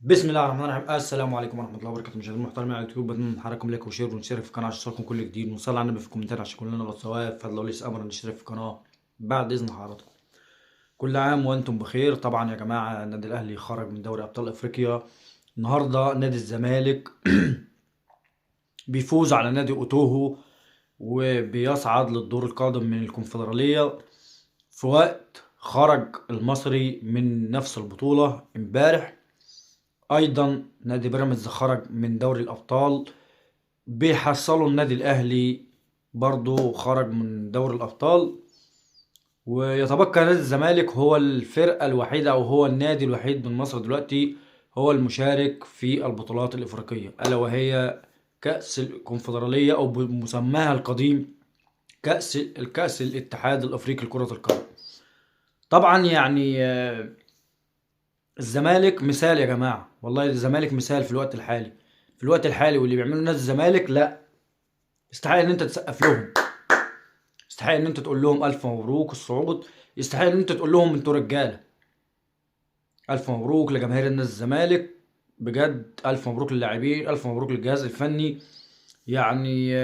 بسم الله الرحمن الرحيم. السلام عليكم ورحمه الله وبركاته. مشاهدينا المحترمين على اليوتيوب، بتمنى من حضراتكم لايك وشير ونشترك في القناه عشان يوصلكم كل جديد، ونصلي على النبي في الكومنتات عشان كلنا نغلط سوا. فضل وليس امر نشترك في القناه بعد اذن حضراتكم. كل عام وانتم بخير. طبعا يا جماعه، النادي الاهلي خرج من دوري ابطال افريقيا النهارده. نادي الزمالك بيفوز على نادي اوتوهو وبيصعد للدور القادم من الكونفدراليه، في وقت خرج المصري من نفس البطوله امبارح. ايضا نادي بيراميدز خرج من دوري الابطال، بيحصلوا النادي الاهلي برضو خرج من دوري الابطال، ويتبقى نادي الزمالك هو الفرقة الوحيدة او هو النادي الوحيد من مصر دلوقتي هو المشارك في البطولات الافريقية، الا وهي كأس الكونفدرالية او بمسماها القديم كأس الاتحاد الافريقي لكرة القدم. طبعا يعني الزمالك مثال يا جماعه، والله الزمالك مثال في الوقت الحالي. في الوقت الحالي واللي بيعملوا نادي الزمالك، لا، يستحق ان انت تسقف لهم، يستحق ان انت تقول لهم الف مبروك الصعود، يستحق ان انت تقول لهم انتوا رجاله. الف مبروك لجماهير نادي الزمالك، بجد الف مبروك للاعبين، الف مبروك للجهاز الفني. يعني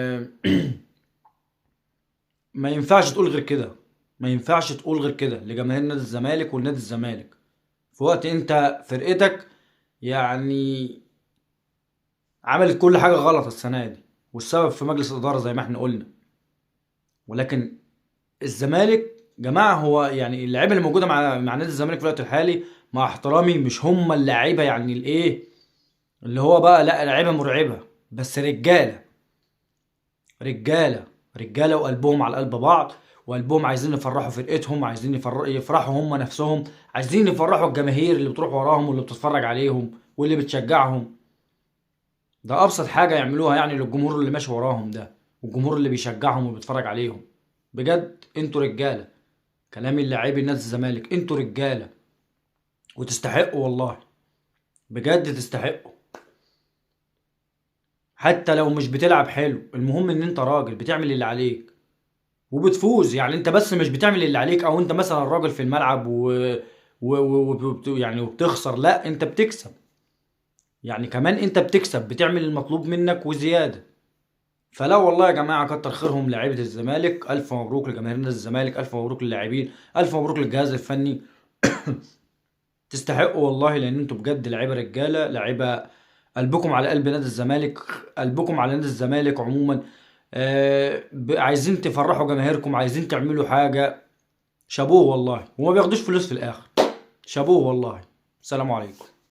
ما ينفعش تقول غير كده، ما ينفعش تقول غير كده لجماهير نادي الزمالك ونادي الزمالك في وقت انت فرقتك يعني عملت كل حاجة غلط السنة دي، والسبب في مجلس الإدارة زي ما احنا قلنا. ولكن الزمالك جماعة، هو يعني اللعيبة اللي موجودة مع نادي الزمالك في الوقت الحالي، مع احترامي، مش هم اللعيبة يعني الايه اللي هو بقى، لا، لعيبة مرعبة، بس رجالة رجالة رجالة، وقلبهم على قلب بعض، وقلبهم عايزين يفرحوا فرقتهم، عايزين يفرحوا هم نفسهم، عايزين يفرحوا الجماهير اللي بتروح وراهم واللي بتتفرج عليهم واللي بتشجعهم. ده ابسط حاجه يعملوها يعني للجمهور اللي ماشي وراهم ده، والجمهور اللي بيشجعهم وبيتفرج عليهم. بجد انتوا رجاله، كلامي اللاعبي نادي الزمالك، انتوا رجاله وتستحقوا والله، بجد تستحقوا. حتى لو مش بتلعب حلو، المهم ان انت راجل بتعمل اللي عليك وبتفوز. يعني انت بس مش بتعمل اللي عليك، او انت مثلا راجل في الملعب يعني وبتخسر، لا، انت بتكسب. يعني كمان انت بتكسب، بتعمل المطلوب منك وزياده. فلا والله يا جماعه، كتر خيرهم لاعيبه الزمالك، الف مبروك لجماهير نادي الزمالك، الف مبروك للاعبين، الف مبروك للجهاز الفني. تستحقوا والله، لان انتوا بجد لعيبه رجاله، لعيبه قلبكم على قلب نادي الزمالك، قلبكم على نادي الزمالك عموما. عايزين تفرحوا جماهيركم، عايزين تعملوا حاجه. شابوه والله، وما بياخدوش فلوس في الاخر. شابوه والله. السلام عليكم.